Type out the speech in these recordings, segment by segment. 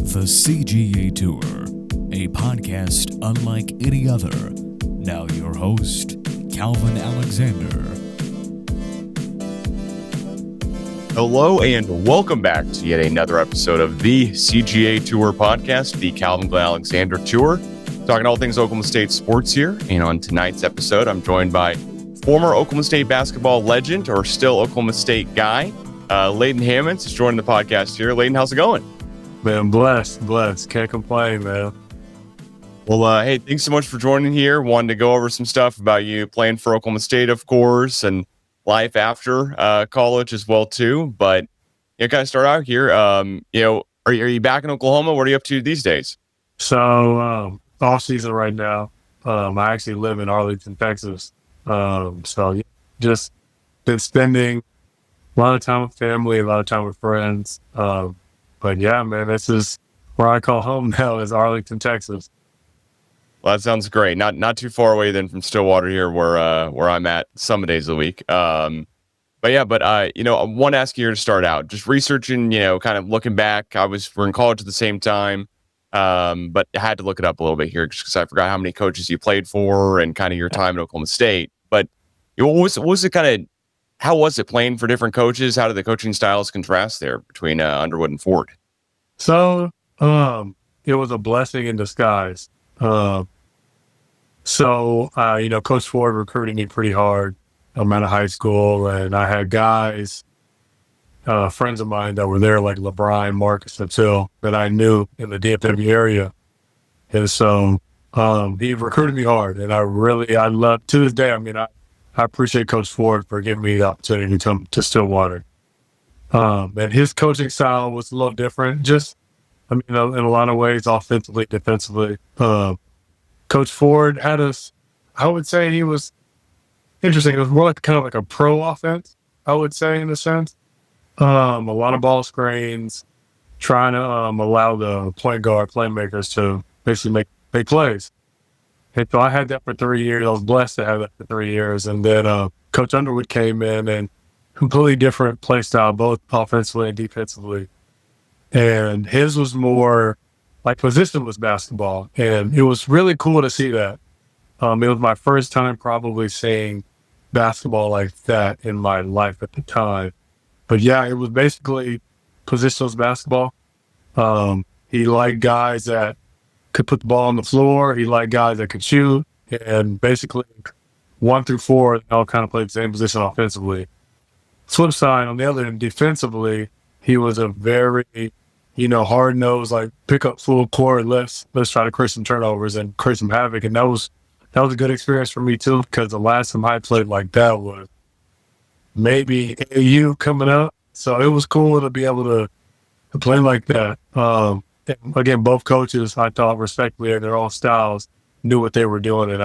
The CGA Tour, a podcast unlike any other. Now your host, Calvin Alexander. Hello and welcome back to yet another episode of the CGA Tour Podcast, the Calvin Alexander Tour. Talking all things Oklahoma State sports here. And on tonight's episode, I'm joined by former Oklahoma State basketball legend, or still Oklahoma State guy, Leyton Hammonds is joining the podcast here. Leyton, how's it going? Man, blessed. Can't complain, man. Well, hey, thanks so much for joining here. Wanted to go over some stuff about you playing for Oklahoma State, of course, and life after college as well, too. But, kind of start out here. Are you back in Oklahoma? What are you up to these days? So, off season right now. I actually live in Arlington, Texas. So just been spending a lot of time with family, a lot of time with friends. But yeah, man, this is where I call home now, is Arlington, Texas. Well, that sounds great. Not too far away then from Stillwater here, where I'm at some days of the week. I want to ask you here to start out, just researching, kind of looking back. We're in college at the same time, but I had to look it up a little bit here just because I forgot how many coaches you played for and kind of your time at Oklahoma State. But what was it kind of? How was it playing for different coaches? How did the coaching styles contrast there between Underwood and Ford? So it was a blessing in disguise. Coach Ford recruited me pretty hard. I'm out of high school, and I had guys, friends of mine that were there, like LeBron, Marcus, and Till, that I knew in the DFW area. And so he recruited me hard, and I love, to this day, I appreciate Coach Ford for giving me the opportunity to come to Stillwater. And his coaching style was a little different, in a lot of ways, offensively, defensively. Coach Ford had us, I would say he was interesting. It was more like kind of like a pro offense, I would say, in a sense. A lot of ball screens, trying to allow the point guard playmakers to basically make plays. And so I had that for 3 years. I was blessed to have that for 3 years. And then Coach Underwood came in, and completely different play style, both offensively and defensively. And his was more like positionless basketball. And it was really cool to see that. It was my first time probably seeing basketball like that in my life at the time. But yeah, it was basically positionless basketball. He liked guys that could put the ball on the floor. He liked guys that could shoot. And basically 1 through 4, they all kind of played the same position offensively. Flip side, on the other end, defensively, he was a very, hard-nosed, like, pick up full court, let's try to create some turnovers and create some havoc. And that was a good experience for me, too, because the last time I played like that was maybe AU coming up. So it was cool to be able to play like that. Again, both coaches, I thought, respectfully, in their own styles, knew what they were doing, and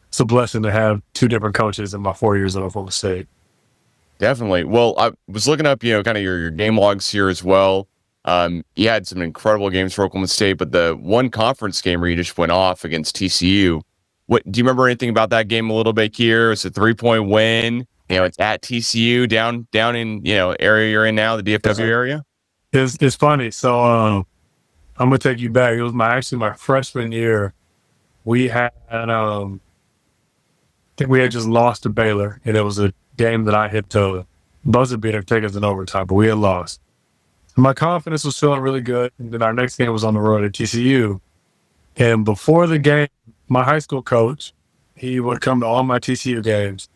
it's a blessing to have 2 different coaches in my 4 years at Oklahoma State. Definitely. Well, I was looking up, kind of your game logs here as well. You had some incredible games for Oklahoma State, but the one conference game where you just went off against TCU, do you remember anything about that game a little bit here? It's a 3-point win. It's at TCU down in, area you're in now, the DFW area. It's funny. So I'm going to take you back. It was my freshman year. We had, I think we had just lost to Baylor, and it was a game that I hit to buzzer beater, take us in overtime, but we had lost. My confidence was feeling really good, and then our next game was on the road at TCU. And before the game, my high school coach, he would come to all my TCU games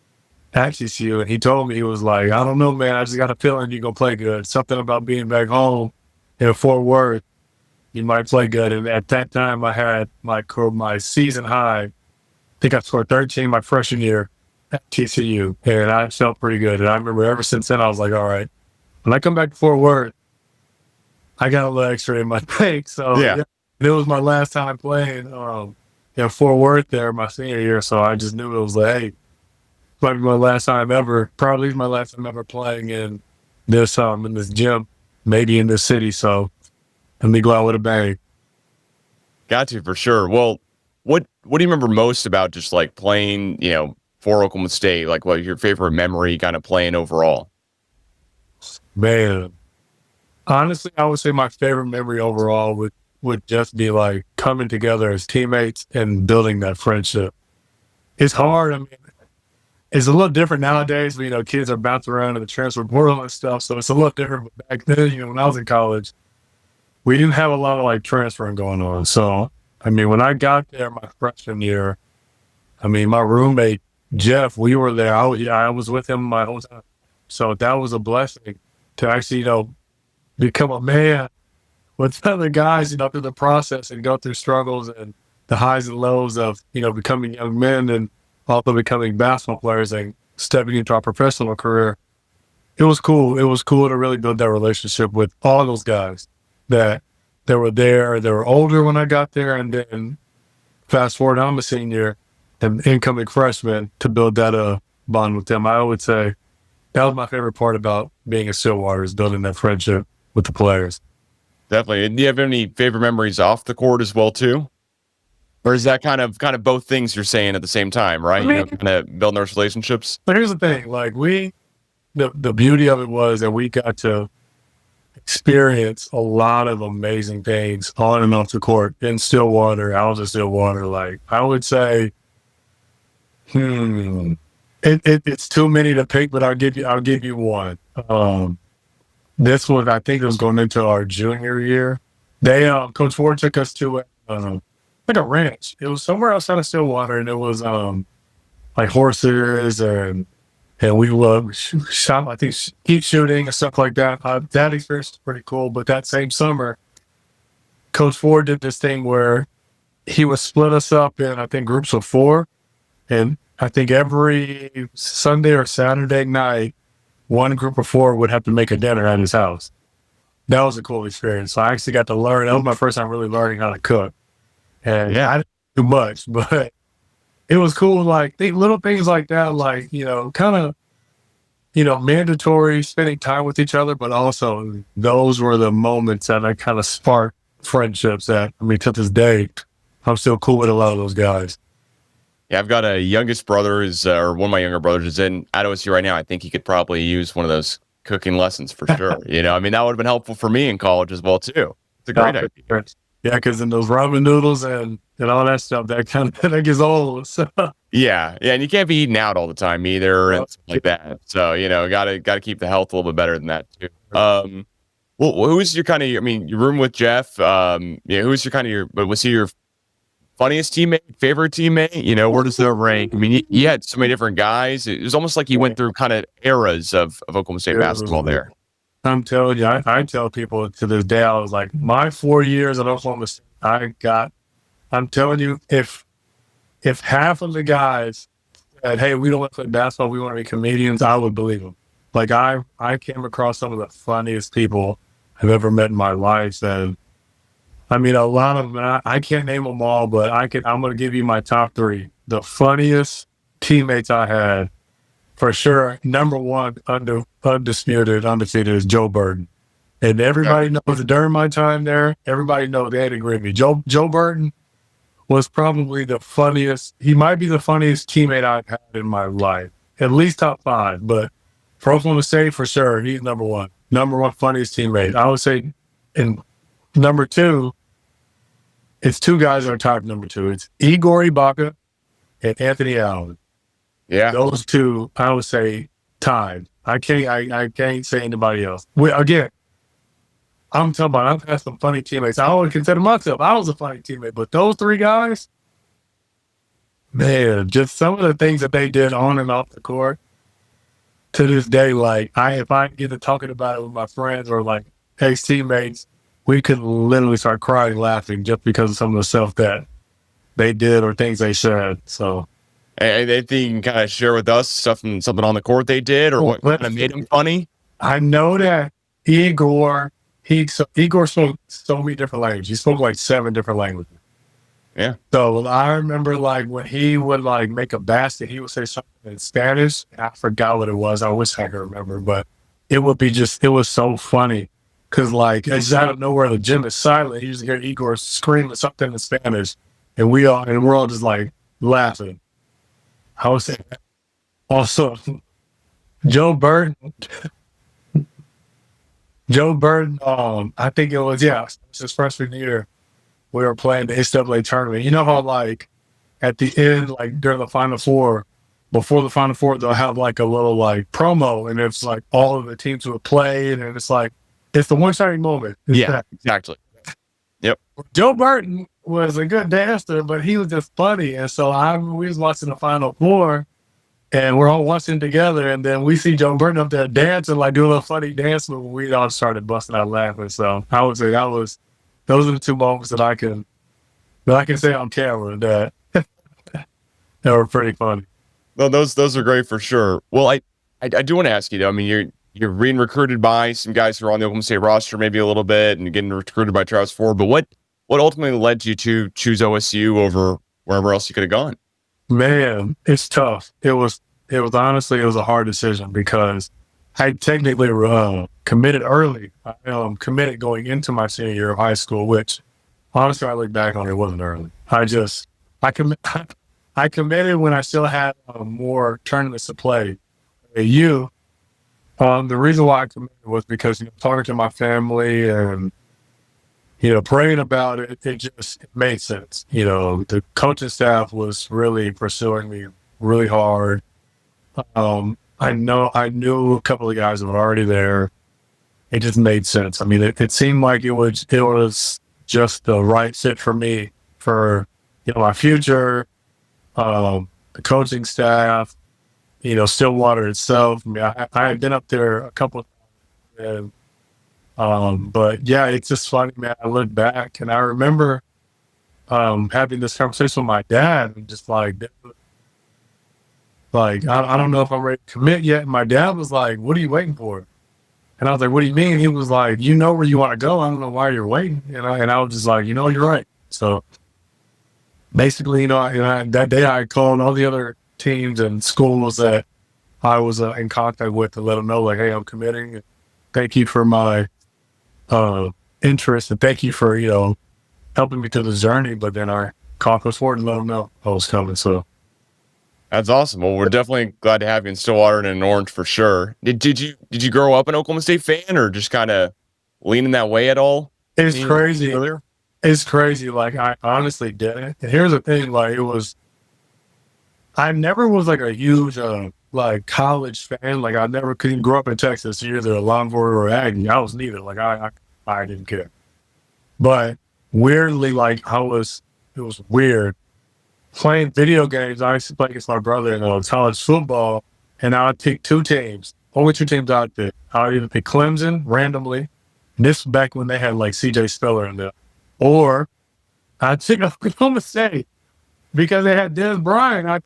at TCU, and he told me, he was like, I don't know, man, I just got a feeling you're going to play good. Something about being back home in Fort Worth, you might play good. And at that time, I had my season high. I think I scored 13 my freshman year at TCU, and I felt pretty good. And I remember ever since then, I was like, all right, when I come back to Fort Worth, I got a little extra in my tank. So yeah, it was my last time playing Fort Worth there my senior year. So I just knew it was like, hey, probably my last time ever playing in this gym, maybe in this city. So let me go out with a bang. Got to, for sure. Well, what do you remember most about just like playing, for Oklahoma State? Like, what your favorite memory kind of playing overall? Man, Honestly, I would say my favorite memory overall would just be like coming together as teammates and building that friendship. It's hard. I mean, it's a little different nowadays. Kids are bouncing around in the transfer portal and stuff, so it's a little different. But back then, when I was in college, we didn't have a lot of like transferring going on. So, I mean, when I got there my freshman year, I mean, my roommate Jeff, we were there. I was with him my whole time, so that was a blessing to actually, become a man with other guys, through the process and go through struggles and the highs and lows of, becoming young men and also becoming basketball players and stepping into our professional career. It was cool. It was cool to really build that relationship with all those guys that were there. They were older when I got there. And then fast forward, I'm a senior and incoming freshman to build that bond with them. I would say that was my favorite part about being at Stillwater, is building that friendship with the players. Definitely. And do you have any favorite memories off the court as well too? Or is that kind of both things you're saying at the same time, right? I mean, kind of building those relationships. But here's the thing, like the beauty of it was that we got to experience a lot of amazing things on and off the court in Stillwater. I was in Stillwater. Like, I would say, it's too many to pick, but I'll give you one. This was, I think it was going into our junior year. Coach Ford took us to like a ranch. It was somewhere outside of Stillwater, and it was like horses and we shot, I think, skeet shooting and stuff like that. That experience was pretty cool. But that same summer, Coach Ford did this thing where he would split us up in, I think, groups of 4, and I think every Sunday or Saturday night, one group of 4 would have to make a dinner at his house. That was a cool experience. So I actually got to learn. That was my first time really learning how to cook. And I didn't do much, but it was cool. Like, little things like that, like, kind of, mandatory spending time with each other, but also those were the moments that I kind of sparked friendships that, I mean, to this day, I'm still cool with a lot of those guys. Yeah, I've got a youngest brother or one of my younger brothers is in at OSU right now. I think he could probably use one of those cooking lessons for sure. I mean, that would have been helpful for me in college as well too. It's a great idea. Yeah, because in those ramen noodles and all that stuff, that gets old. So. Yeah, and you can't be eating out all the time either, and stuff like that. So gotta keep the health a little bit better than that too. Well, who's your kind of? I mean, you room with Jeff. Who's was he your funniest teammate, favorite teammate? Where does that rank? I mean, you had so many different guys. It was almost like you went through kind of eras of Oklahoma State basketball there. I'm telling you, I tell people to this day, I was like, my 4 years at Oklahoma State, I'm telling you, if half of the guys said, hey, we don't want to play basketball, we want to be comedians, I would believe them. Like, I came across some of the funniest people I've ever met in my life. And I mean, a lot of them, I can't name them all, but I'm going to give you my top 3. The funniest teammates I had, for sure, number one, undefeated is Joe Burton. And everybody knows that during my time there, everybody knows they had to agree with me. Joe Burton was probably the funniest. He might be the funniest teammate I've had in my life, at least top 5. But for Oklahoma State, for sure, he's number one funniest teammate. I would say, and number 2, it's 2 guys that are top number 2. It's Igor Ibaka and Anthony Allen. Yeah, those 2, I would say, tied. I can't say anybody else. Again, I'm talking about, I've had some funny teammates. I always consider myself, I was a funny teammate, but those 3 guys, man, just some of the things that they did on and off the court, to this day, like, if I get to talking about it with my friends or like ex-teammates, we could literally start crying, laughing just because of some of the stuff that they did or things they said. So, anything you can kind of share with us, something on the court they did, or what kind of made them funny? I know that Igor spoke so many different languages. He spoke like 7 different languages. Yeah. So I remember, like, when he would like make a basket, he would say something in Spanish. I forgot what it was. I wish I could remember, but it was so funny. Cause like, it's out of nowhere, the gym is silent. You just hear Igor screaming something in Spanish, and we're all just like laughing. I was saying, also, Joe Burton Joe Burton, I think it was, his freshman year. We were playing the NCAA tournament. You know how, like, at the end, like, during the Final Four, before the Final Four, they'll have, like, a little, like, promo, and it's, like, all of the teams would play, and it's, like, it's the one shining moment. Exactly. Yep. Joe Burton was a good dancer, but he was just funny. And so we was watching the Final Four, and we're all watching together, and then we see Joe Burton up there dancing, like doing a funny dance, but we all started busting out laughing. So I would say those are the two moments that I can say on camera that were pretty funny. No, those are great for sure. Well, I do want to ask you though. I mean, you're being recruited by some guys who are on the Oklahoma State roster maybe a little bit, and getting recruited by Travis Ford. But what ultimately led you to choose OSU over wherever else you could have gone? Man, it's tough. It was honestly a hard decision because I technically committed early. I committed going into my senior year of high school, which honestly I look back on it wasn't early. I committed when I still had more tournaments to play. The reason why I committed was because talking to my family and praying about it, it made sense. The coaching staff was really pursuing me really hard. I knew a couple of guys that were already there. It just made sense. I mean, it seemed like it was just the right fit for me for my future, the coaching staff, Stillwater itself. I mean, I had been up there a couple of times. But yeah, it's just funny, man. I look back and I remember having this conversation with my dad and just like I don't know if I'm ready to commit yet. And my dad was like, "What are you waiting for?" And I was like, "What do you mean?" He was like, "You know where you want to go. I don't know why you're waiting." And I was just like, "You're right." So basically, that day I called all the other teams and schools that I was in contact with to let them know, like, "Hey, I'm committing. Thank you for my interest, and thank you for helping me through this journey." But then I called Coach Ford and let him know I was coming. So that's awesome. Well, we're definitely glad to have you in Stillwater and in Orange for sure. Did you grow up an Oklahoma State fan, or just kind of leaning that way at all? It's crazy. It's crazy. Like, I honestly didn't. And here's the thing: like, I never was like a huge like college fan. Like, I never couldn't grow up in Texas. You're either a Longhorn or Aggie. I was neither. Like, I didn't care. But weirdly, like, it was weird. Playing video games, I used to play against my brother in college football, and I would pick two teams. Only two teams out there. I would either pick Clemson randomly. This was back when they had like CJ Spiller in there. Or I'd pick Oklahoma State because they had Des Bryant.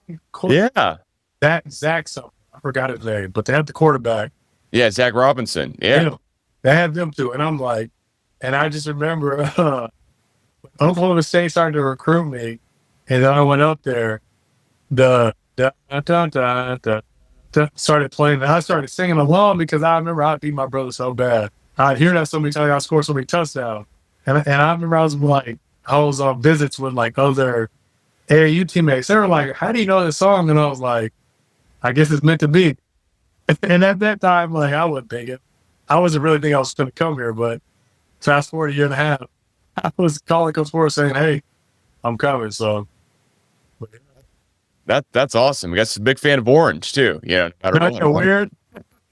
That Zach something. I forgot his name, but they had the quarterback. Yeah, Zach Robinson. Yeah. They had them too. And I'm like, and I just remember Oklahoma State started to recruit me. And then I went up there, started playing, and I started singing along because I remember I beat my brother so bad. I'd hear that so many times, I scored so many touchdowns. And I remember I was on visits with like other AAU teammates. They were like, "How do you know this song?" And I was like, "I guess it's meant to be." And at that time, like, I wasn't thinking. I wasn't really thinking I was going to come here, but fast forward a year and a half, I was calling Coach Ford saying, "Hey, I'm coming." So that's awesome. I guess a big fan of Orange too. Weird.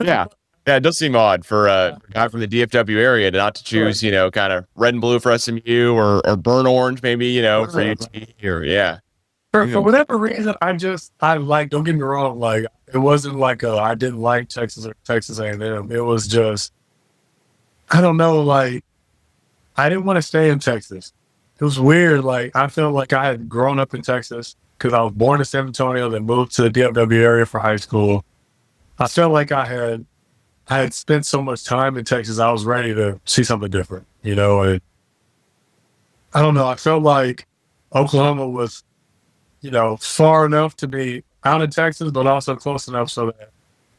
Yeah. Yeah, it does seem odd for a guy from the DFW area to not to choose, kind of red and blue for SMU or burnt orange maybe, for UT or For whatever reason, I like, don't get me wrong, like, it wasn't like I didn't like Texas or Texas A&M. It was just, I don't know, like, I didn't want to stay in Texas. It was weird. Like, I felt like I had grown up in Texas because I was born in San Antonio, then moved to the DFW area for high school. I felt like I had spent so much time in Texas, I was ready to see something different, and I don't know. I felt like Oklahoma was, far enough to be out of Texas, but also close enough so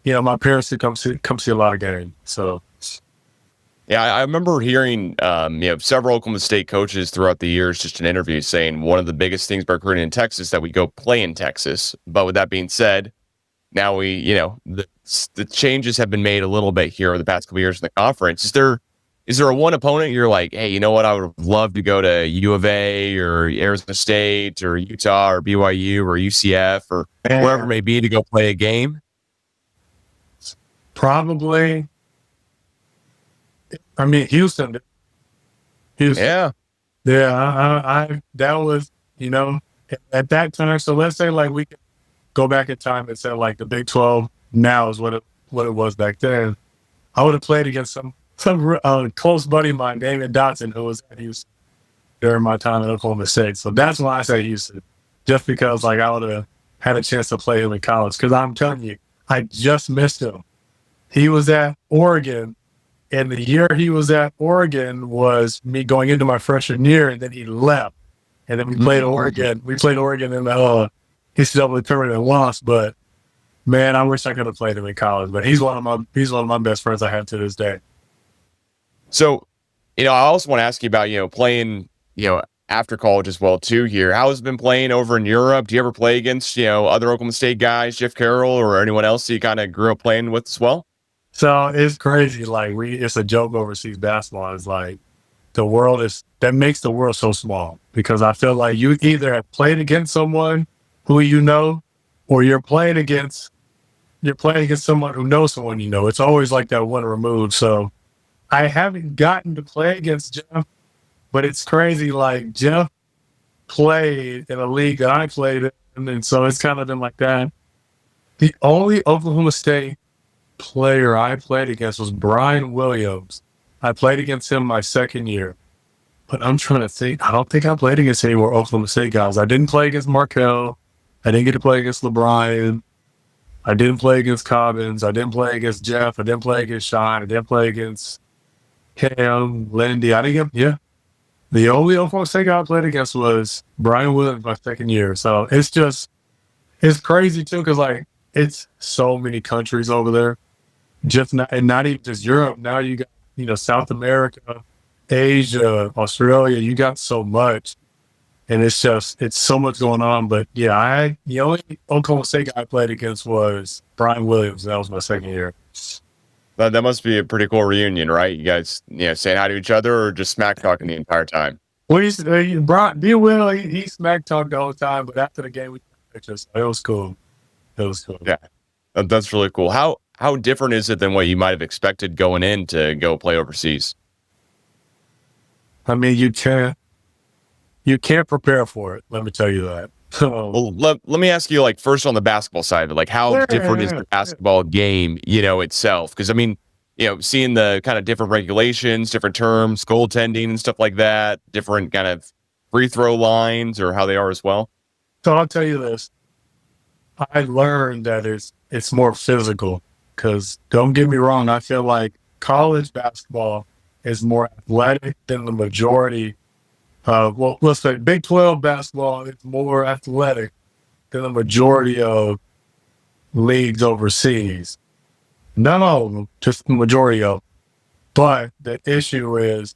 that, my parents could come see a lot of games. So, yeah, I remember hearing, several Oklahoma State coaches throughout the years, just in interviews, saying one of the biggest things about recruiting in Texas that we go play in Texas. But with that being said, now we, the changes have been made a little bit here over the past couple of years in the conference. Is there a one opponent you're like, hey, you know what? I would love to go to U of A or Arizona State or Utah or BYU or UCF or wherever it may be to go play a game? Probably. I mean, Houston. Yeah. Yeah. I that was, at that time. So let's say like we could go back in time and say like the Big 12 now is what it was back then. I would have played against some close buddy of mine, David Dotson, who was at Houston during my time at Oklahoma State. So that's why I say Houston, just because like I would have had a chance to play him in college. Because I'm telling you, I just missed him. He was at Oregon, and the year he was at Oregon was me going into my freshman year, and then he left. And then we played Oregon. We played Oregon in the NCAA tournament and lost. But man, I wish I could have played him in college. But he's one of my best friends I have to this day. So, I also want to ask you about, playing, after college as well, too, here. How has it been playing over in Europe? Do you ever play against, other Oklahoma State guys, Jeff Carroll or anyone else that you kind of grew up playing with as well? So it's crazy. Like it's a joke overseas basketball. It's like that makes the world so small, because I feel like you either have played against someone who or you're playing against someone who knows someone you know. It's always like that one removed. So I haven't gotten to play against Jeff, but it's crazy. Like Jeff played in a league that I played in, and so it's kind of been like that. The only Oklahoma State player I played against was Brian Williams. I played against him my second year, but I'm trying to think. I don't think I played against any more Oklahoma State guys. I didn't play against Markel. I didn't get to play against LeBron. I didn't play against Cobbins. I didn't play against Jeff. I didn't play against Sean. I didn't play against Cam, Lindy. The only Oklahoma State guy I played against was Brian Williams my second year. So it's crazy too, because like it's so many countries over there. Not even just Europe. Now you got, South America, Asia, Australia. You got so much, and it's so much going on. But yeah, the only Oklahoma State guy I played against was Brian Williams. That was my second year. That must be a pretty cool reunion, right? You guys, saying hi to each other or just smack talking the entire time? Well, he smack talked the whole time, but after the game, we took pictures. So it was cool. Yeah, that's really cool. How different is it than what you might have expected going in to go play overseas? I mean, you can't prepare for it. Let me tell you that. Well, let me ask you, like, first on the basketball side, like how different is the basketball game, itself? Because I mean, seeing the kind of different regulations, different terms, goaltending and stuff like that, different kind of free throw lines or how they are as well. So I'll tell you this. I learned that it's more physical, because don't get me wrong, I feel like college basketball is more athletic than the majority of, let's say Big 12 basketball is more athletic than the majority of leagues overseas. Not all of them, just the majority of them. But the issue is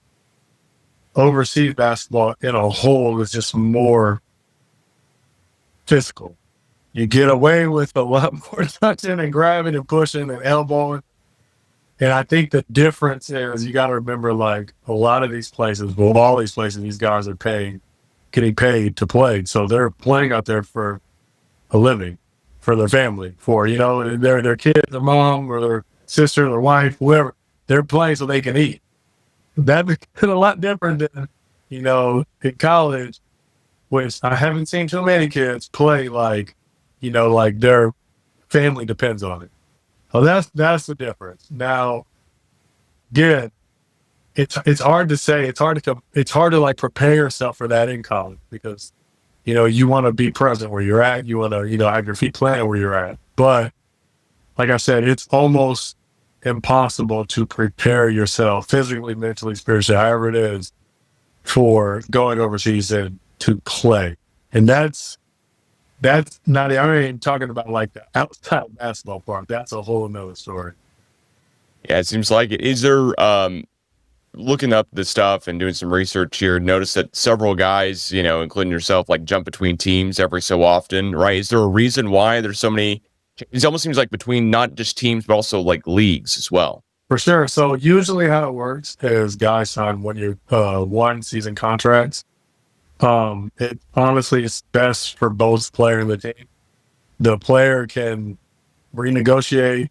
overseas basketball in a whole is just more physical. You get away with a lot more touching and grabbing and pushing and elbowing. And I think the difference is you got to remember, like, a lot of these places, all these places, these guys are getting paid to play. So they're playing out there for a living, for their family, for, their kids, their mom or their sister, their wife, whoever. They're playing so they can eat. That's a lot different than, in college, which I haven't seen too many kids play like their family depends on it. So that's the difference. Now, again, it's hard to say. It's hard to like prepare yourself for that in college, because you want to be present where you're at. You want to have your feet planted where you're at. But like I said, it's almost impossible to prepare yourself physically, mentally, spiritually, however it is, for going overseas and to play. And that's not, I ain't talking about like the outside basketball part. That's a whole nother story. Yeah, it seems like it. Is there, looking up the stuff and doing some research here, notice that several guys, including yourself, like jump between teams every so often, right? Is there a reason why there's so many It almost seems like between not just teams, but also like leagues as well. For sure. So usually how it works is guys sign 1 season contracts. It honestly is best for both player and the team. The player can renegotiate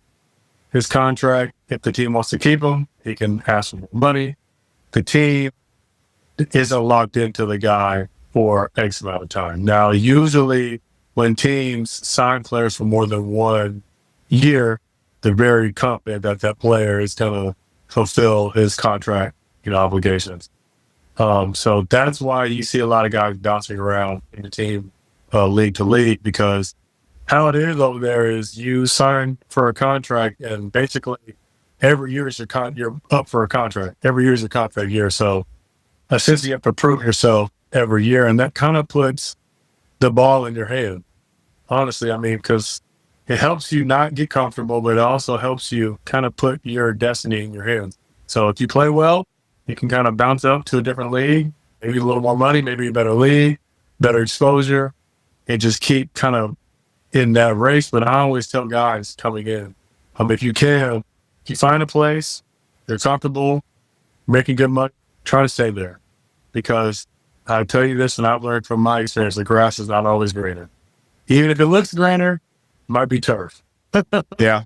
his contract. If the team wants to keep him, he can ask for more money. The team isn't locked into the guy for X amount of time. Now, usually when teams sign players for more than 1 year, they're very confident that that player is going to fulfill his contract, obligations. So that's why you see a lot of guys bouncing around in the team, league to league, because how it is over there is you sign for a contract, and basically every year is you're up for a contract. Every year is your contract year. So essentially you have to prove yourself every year, and that kind of puts the ball in your hand. Honestly, because it helps you not get comfortable, but it also helps you kind of put your destiny in your hands. So if you play well, you can kind of bounce up to a different league, maybe a little more money, maybe a better league, better exposure, and just keep kind of in that race. But I always tell guys coming in, if you find a place, you're comfortable, making good money, try to stay there. Because I tell you this, and I've learned from my experience, the grass is not always greener. Even if it looks greener, it might be turf. Yeah.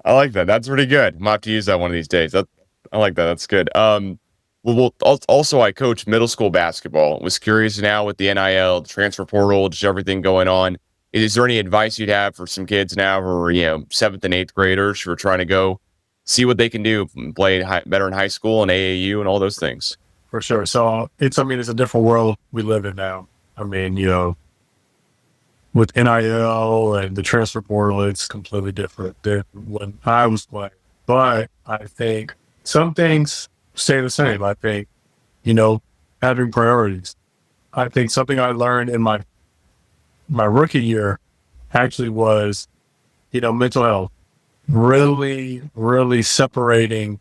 I like that. That's pretty good. I'm going to have to use that one of these days. I like that. That's good. Also, I coach middle school basketball. Was curious now with the NIL, the transfer portal, just everything going on. Is there any advice you'd have for some kids now who are, 7th and 8th graders who are trying to go see what they can do, play better in high school and AAU and all those things? For sure. So it's a different world we live in now. With NIL and the transfer portal, it's completely different than when I was playing. But I think some things stay the same. I think, having priorities. I think something I learned in my rookie year actually was, mental health. Really, really separating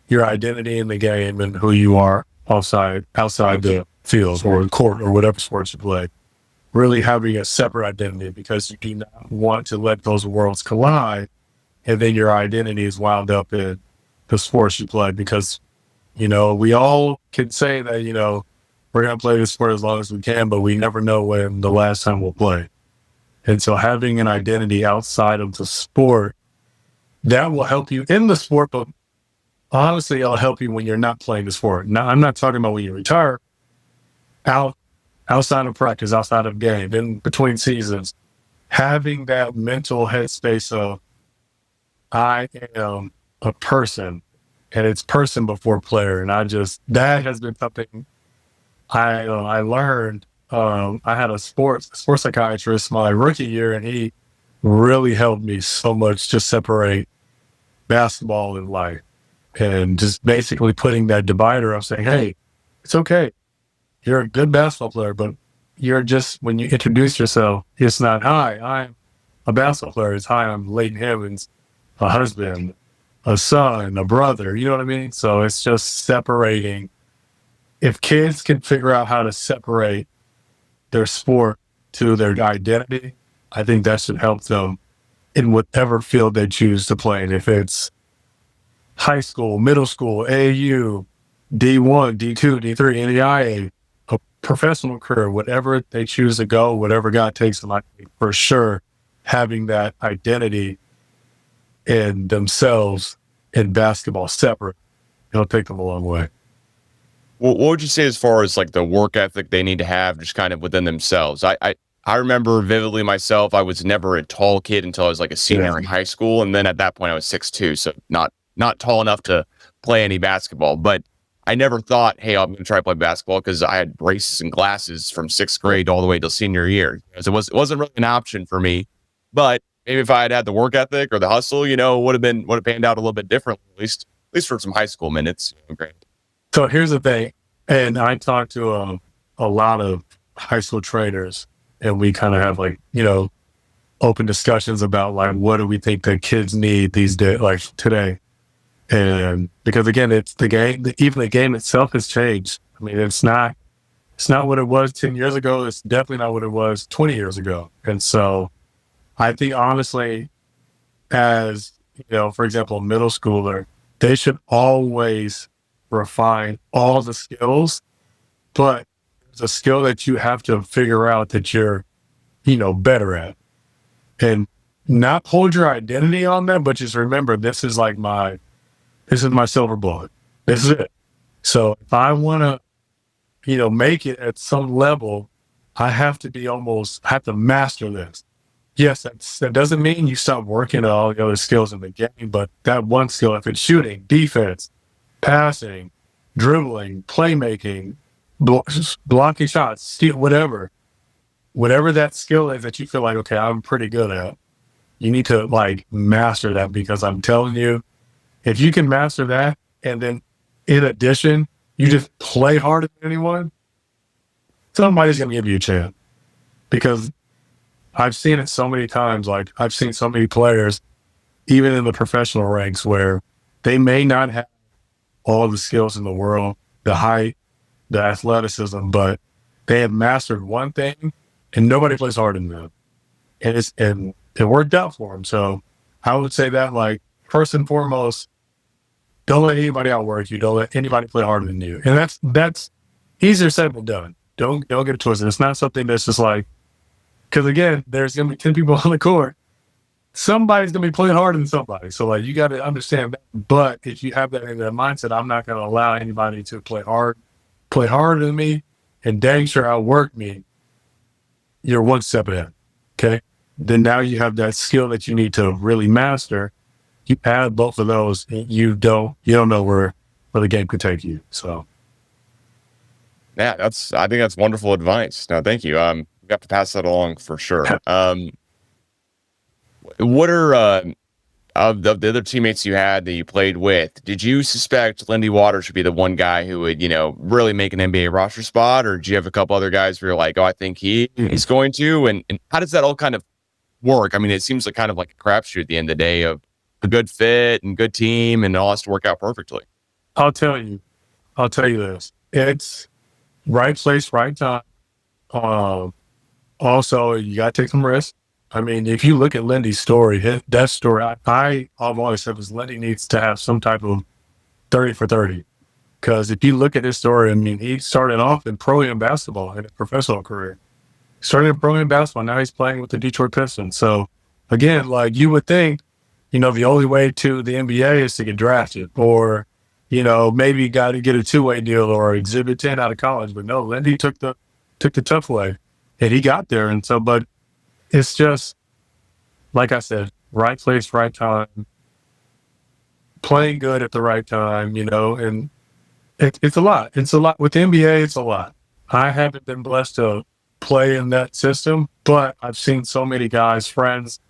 your identity in the game and who you are outside the field or court or whatever sports you play. Really having a separate identity, because you do not want to let those worlds collide, and then your identity is wound up in the sports you play. Because, we all can say that, we're going to play this sport as long as we can, but we never know when the last time we'll play. And so having an identity outside of the sport, that will help you in the sport, but honestly, it'll help you when you're not playing the sport. Now, I'm not talking about when you retire, outside of practice, outside of game, in between seasons, having that mental headspace of, I am a person, and it's person before player. And that has been something I learned. I had a sports psychiatrist my rookie year, and he really helped me so much to separate basketball and life, and just basically putting that divider up, saying, hey, it's okay. You're a good basketball player, but when you introduce yourself, it's not, hi, I'm a basketball player. It's, hi, I'm Leyton Hammonds, a husband, a son, a brother. You know what I mean? So it's just separating. If kids can figure out how to separate their sport to their identity, I think that should help them in whatever field they choose to play. And if it's high school, middle school, AAU, D1, D2, D3, NAIA, a professional career, whatever they choose to go, whatever God takes them, I think for sure having that identity in themselves in basketball separate, it'll take them a long way. What would you say as far as like the work ethic they need to have just kind of within themselves? I remember vividly myself, I was never a tall kid until I was like a senior in high school. And then at that point I was 6'2", so not tall enough to play any basketball. But I never thought, hey, I'm going to try to play basketball, because I had braces and glasses from 6th grade all the way till senior year. So it wasn't really an option for me. But maybe if I had the work ethic or the hustle, it would have panned out a little bit differently, at least for some high school minutes. Great. So here's the thing, and I talked to a lot of high school trainers, and we kind of have open discussions about what do we think that kids need these days, today. And because again, it's the game, even the game itself has changed. I mean, it's not what it was 10 years ago. It's definitely not what it was 20 years ago. And so I think honestly, as, for example, a middle schooler, they should always refine all the skills, but it's a skill that you have to figure out that you're, better at. And not hold your identity on that, but just remember, this is my silver bullet. This is it. So if I want to, make it at some level, I have to master this. Yes, that doesn't mean you stop working on all the other skills in the game, but that one skill, if it's shooting, defense, passing, dribbling, playmaking, blocking shots, steal, whatever that skill is that you feel like, okay, I'm pretty good at, you need to master that, because I'm telling you, if you can master that, and then in addition, you just play harder than anyone, somebody's going to give you a chance. Because I've seen it so many times. I've seen so many players, even in the professional ranks, where they may not have all the skills in the world, the height, the athleticism, but they have mastered one thing, and nobody plays harder than them. And it worked out for them. So I would say that, first and foremost, don't let anybody outwork you. Don't let anybody play harder than you. And that's easier said than done. Don't get it twisted. It's not something that's just because again, there's going to be 10 people on the court. Somebody's going to be playing harder than somebody. So you got to understand that. But if you have that in that mindset, I'm not going to allow anybody to play harder than me, and dang sure outwork me, you're one step ahead. Okay. Then now you have that skill that you need to really master. You add both of those, and you don't know where the game could take you. So. Yeah, I think that's wonderful advice. No, thank you. We have to pass that along for sure. What are of the other teammates you had that you played with? Did you suspect Lindy Waters would be the one guy who would, really make an NBA roster spot, or do you have a couple other guys where you're like, oh, I think he's going to? And how does that all kind of work? I mean, it seems kind of like a crapshoot at the end of the day of a good fit and good team, and it all has to work out perfectly. I'll tell you this. It's right place, right time. Also, you got to take some risks. I mean, if you look at Lindy's story, that story, I've always said was Lindy needs to have some type of 30 for 30. Because if you look at his story, I mean, he started off in pro-am basketball in his professional career. Started in pro-am basketball, now he's playing with the Detroit Pistons. So, again, you would think, the only way to the NBA is to get drafted, or, maybe you got to get a two-way deal or exhibit 10 out of college. But no, Lindy took the tough way, and he got there. And so, but it's just, like I said, right place, right time, playing good at the right time, and it's a lot. It's a lot. With the NBA, it's a lot. I haven't been blessed to play in that system, but I've seen so many guys, friends,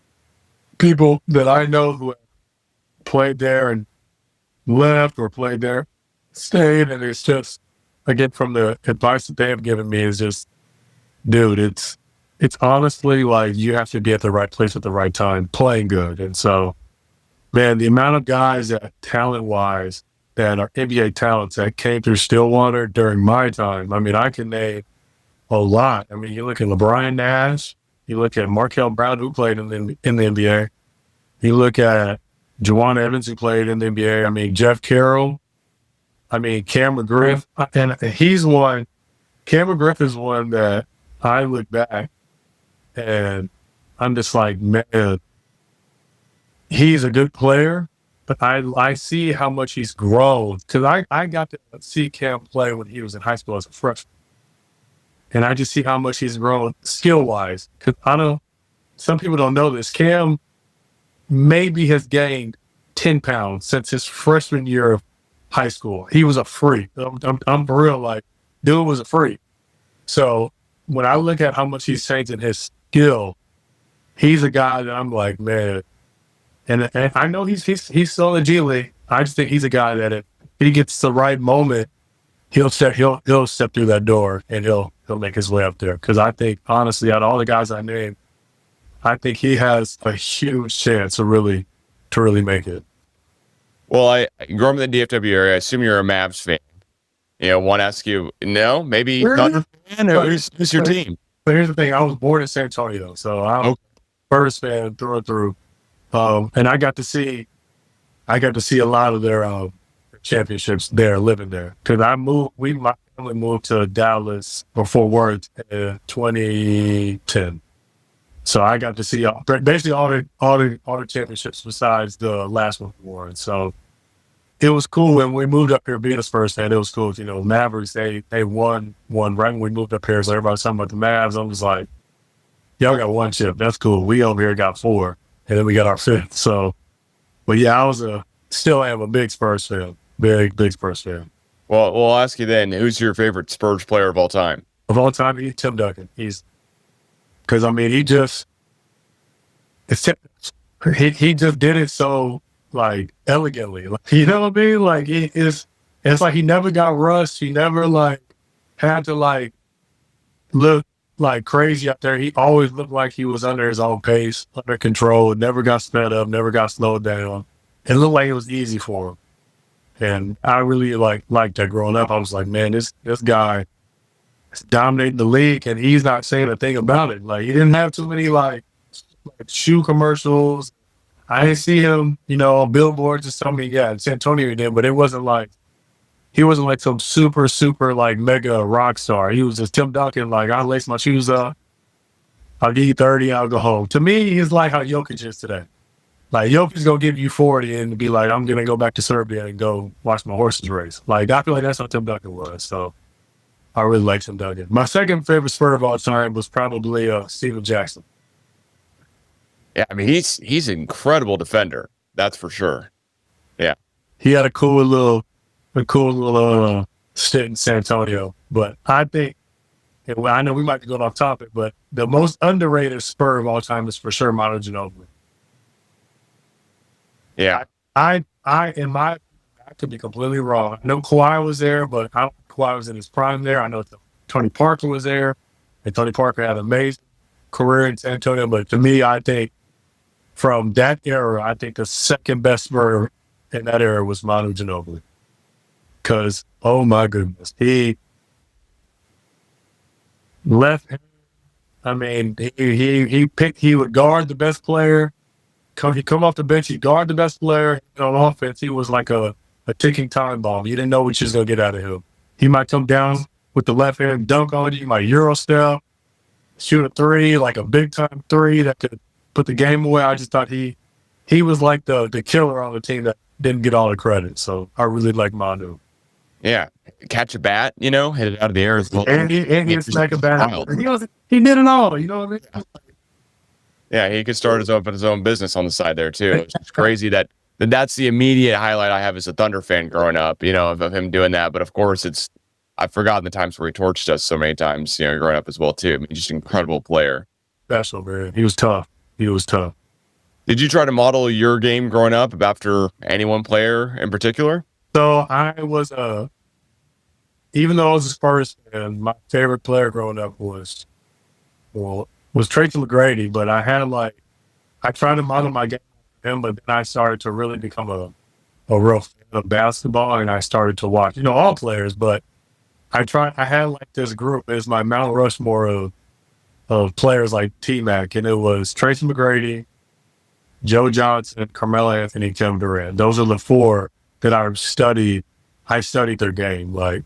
people that I know who have played there and left, or played there, stayed, and it's just, again, from the advice that they have given me is just, dude, it's honestly you have to be at the right place at the right time, playing good. And so, man, the amount of guys that talent-wise that are NBA talents that came through Stillwater during my time, I mean, I can name a lot. I mean, you look at LeBron Nash, you look at Markel Brown, who played in the NBA. You look at Juwan Evans, who played in the NBA. I mean, Jeff Carroll. I mean, Cam McGriff. And Cam McGriff is one that I look back and I'm just like, man, he's a good player, but I see how much he's grown. Because I got to see Cam play when he was in high school as a freshman. And I just see how much he's grown skill-wise. Because some people don't know this. Cam maybe has gained 10 pounds since his freshman year of high school. He was a freak. I'm for real, dude was a freak. So when I look at how much he's changed in his skill, he's a guy that I'm like, man. And I know he's still in the G League. I just think he's a guy that if he gets the right moment, he'll step through that door and he'll make his way up there. Because I think, honestly, out of all the guys I named, I think he has a huge chance to really make it. Well, I grew up in the DFW area. I assume you're a Mavs fan. Want to ask you, no, maybe not a fan. Who's your team? But here's the thing. I was born in San Antonio, so I'm a Spurs fan through and through. And I got to see a lot of their championships there, living there. Because my family moved to Dallas or Fort Worth in 2010. So I got to see basically all the championships besides the last one we won. So it was cool when we moved up here, being a Spurs fan. It was cool. You know, Mavericks, they won right when we moved up here. So everybody was talking about the Mavs. I was like, y'all got one chip. That's cool. We over here got 4, and then we got our 5th. So, but yeah, still am a big Spurs fan. Big Spurs fan. Well, we'll ask you then, who's your favorite Spurs player of all time? Of all time, he's Tim Duncan. Because, I mean, he just did it so, like, elegantly. Like, you know what I mean? Like, it's like he never got rushed. He never, like, had to, like, look, like, crazy out there. He always looked like he was under his own pace, under control, never got sped up, never got slowed down. It looked like it was easy for him. And I really liked that growing up. I was like, man, this guy is dominating the league, and he's not saying a thing about it. Like, he didn't have too many like shoe commercials. I didn't see him, you know, on billboards or something. Yeah, in San Antonio he did, but he wasn't like some super like mega rock star. He was just Tim Duncan. Like, I lace my shoes up, I'll give you 30, I'll go home. To me, he's like how Jokic is today. Like, Jokic's going to give you 40 and be like, I'm going to go back to Serbia and go watch my horses race. Like, I feel like that's what Tim Duncan was. So I really like Tim Duncan. My second favorite Spur of all time was probably Steven Jackson. Yeah, I mean, he's an incredible defender. That's for sure. Yeah. He had a cool little stint in San Antonio. But I think, and I know we might be going off topic, but the most underrated Spur of all time is for sure Manu Ginobili. Yeah. I could be completely wrong. I know Kawhi was there, but I don't think Kawhi was in his prime there. I know Tony Parker was there, and Tony Parker had an amazing career in San Antonio. But to me, I think from that era, I think the second best Spur in that era was Manu Ginobili. Because, oh my goodness, he left. I mean, he would guard the best player. He'd come off the bench, he'd guard the best player. On offense, he was like a ticking time bomb. You didn't know what you was going to get out of him. He might come down with the left hand, dunk on you, he might Euro step, shoot a 3, like a big time 3 that could put the game away. I just thought he was like the killer on the team that didn't get all the credit. So I really like Manu. Yeah. Catch a bat, you know, hit it out of the air as well. And he'd smack a bat. He did it all, you know what I mean? Yeah, he could start his own business on the side there too. It's just crazy that's the immediate highlight I have as a Thunder fan growing up, you know, of him doing that. But of course, I've forgotten the times where he torched us so many times, you know, growing up as well too. I mean, just an incredible player. Special, man. He was tough. Did you try to model your game growing up after any one player in particular? So I was, even though I was a Spurs fan, my favorite player growing up was Tracy McGrady, but I tried to model my game with him, but then I started to really become a real fan of basketball, and I started to watch, you know, all players, but I had like this group as my Mount Rushmore of players like T-Mac, and it was Tracy McGrady, Joe Johnson, Carmelo Anthony, Kevin Durant. Those are the 4 that I studied their game. Like,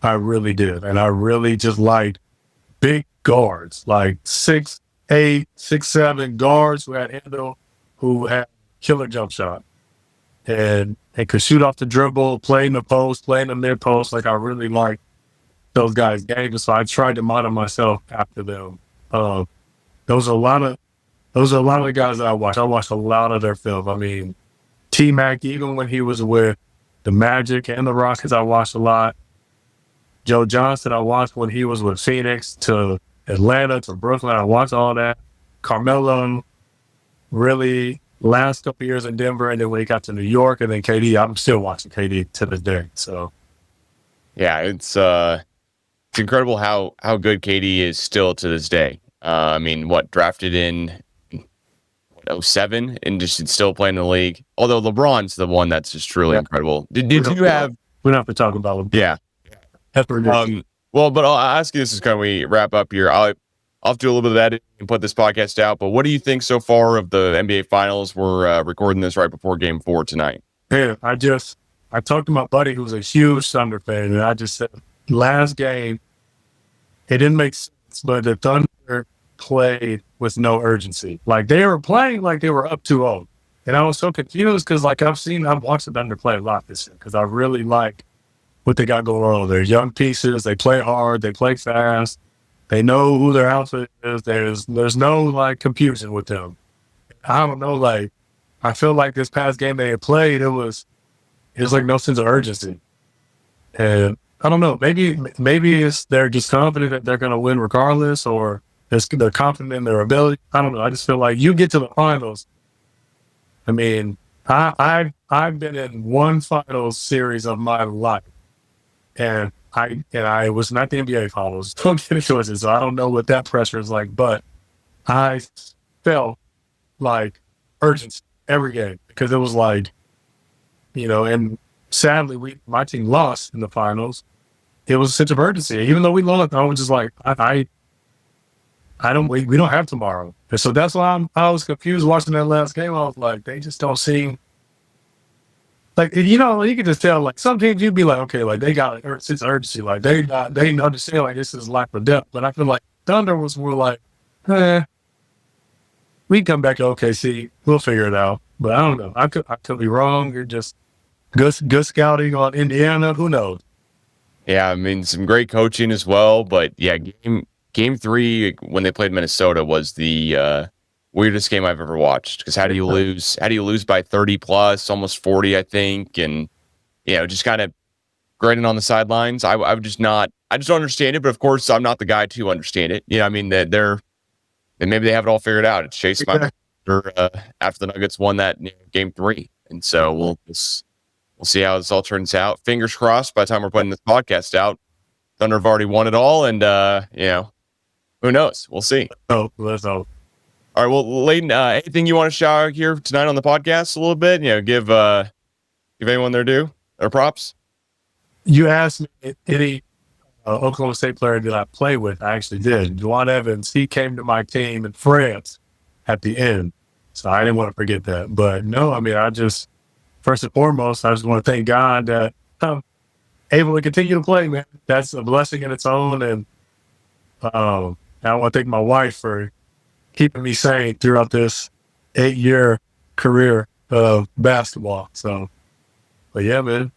I really did. And I really just liked big guards, like 6'8", 6'7" guards who had handle, who had killer jump shot. And they could shoot off the dribble, play in the post, play in the mid post. Like, I really liked those guys' games. So I tried to model myself after them. Those are a lot of the guys that I watched. I watched a lot of their film. I mean, T-Mac, even when he was with the Magic and the Rockets, I watched a lot. Joe Johnson, I watched when he was with Phoenix to Atlanta to Brooklyn. I watched all that. Carmelo, really, last couple years in Denver, and then when he got to New York, and then KD, I'm still watching KD to this day. So, yeah, it's incredible how good KD is still to this day. I mean, drafted in 2007 and just still playing in the league. Although LeBron's the one that's just truly incredible. Did you have? We don't have to talk about LeBron. Yeah. Well, Well, but I'll ask you this as kind of we wrap up here. I'll do a little bit of that and put this podcast out. But what do you think so far of the NBA Finals? We're recording this right before Game 4 tonight. Yeah, I talked to my buddy who's a huge Thunder fan, and I just said, last game, it didn't make sense, but the Thunder played with no urgency. Like, they were playing like they were up 2-0. And I was so confused because, like, I've watched the Thunder play a lot this year because I really like what they got going on. They're young pieces. They play hard. They play fast. They know who their outfit is. There's no, like, confusion with them. I don't know, like, I feel like this past game they had played, it was like no sense of urgency. And I don't know, maybe it's they're just confident that they're going to win regardless, or they're confident in their ability. I don't know. I just feel like you get to the finals. I mean, I've been in one finals series of my life, and I was not the NBA finals. Don't get it twisted, so I don't know what that pressure is like, but I felt like urgency every game because it was like, and sadly my team lost in the finals. It was a sense of urgency. Even though we lost, I was just like, we don't have tomorrow. And so that's why I was confused watching that last game. I was like, they just don't seem like, you could just tell, like, some teams you'd be like, okay, like they got a sense of urgency. Like they understand like this is lack of depth. But I feel like Thunder was more like, we come back to OKC, we'll figure it out. But I don't know. I could be wrong. You're just good scouting on Indiana. Who knows? Yeah, I mean, some great coaching as well. But yeah, game 3 when they played Minnesota was the weirdest game I've ever watched. Because how do you lose? How do you lose by 30 plus, almost 40, I think, and just kind of grading on the sidelines. I just don't understand it. But of course, I'm not the guy to understand it. I mean that maybe they have it all figured out. It's Chase after the Nuggets won that game 3, and so we'll see how this all turns out. Fingers crossed. By the time we're putting this podcast out, Thunder have already won it all, and who knows? We'll see. Oh, let's hope. All right. Well, Leyton, anything you want to shout out here tonight on the podcast a little bit? Give anyone their due, their props. You asked me any Oklahoma State player did I play with. I actually did. Juwan Evans, he came to my team in France at the end. So I didn't want to forget that. But no, I mean, first and foremost, I just want to thank God that I'm able to continue to play, man. That's a blessing in its own. And I want to thank my wife for keeping me sane throughout this 8-year career of basketball. So, but yeah, man.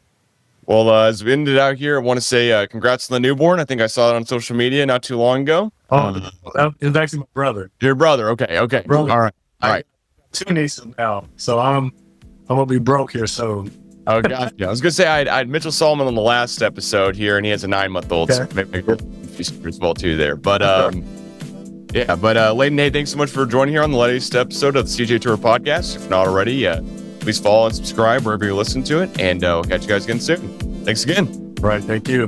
Well, as we ended out here, I want to say congrats on the newborn. I think I saw it on social media not too long ago. Oh, it's actually my brother. Your brother. Okay. Brother. All right. 2 nieces now. So I'm going to be broke here soon. Oh, gotcha. I was going to say, I had Mitchell Solomon on the last episode here, and he has a 9-month-old. Okay. So maybe as well, too, there. But, Leyton, hey, thanks so much for joining here on the latest episode of the CGA Tour Podcast. If not already, please follow and subscribe wherever you listen to it, and we'll catch you guys again soon. Thanks again. Right. Thank you.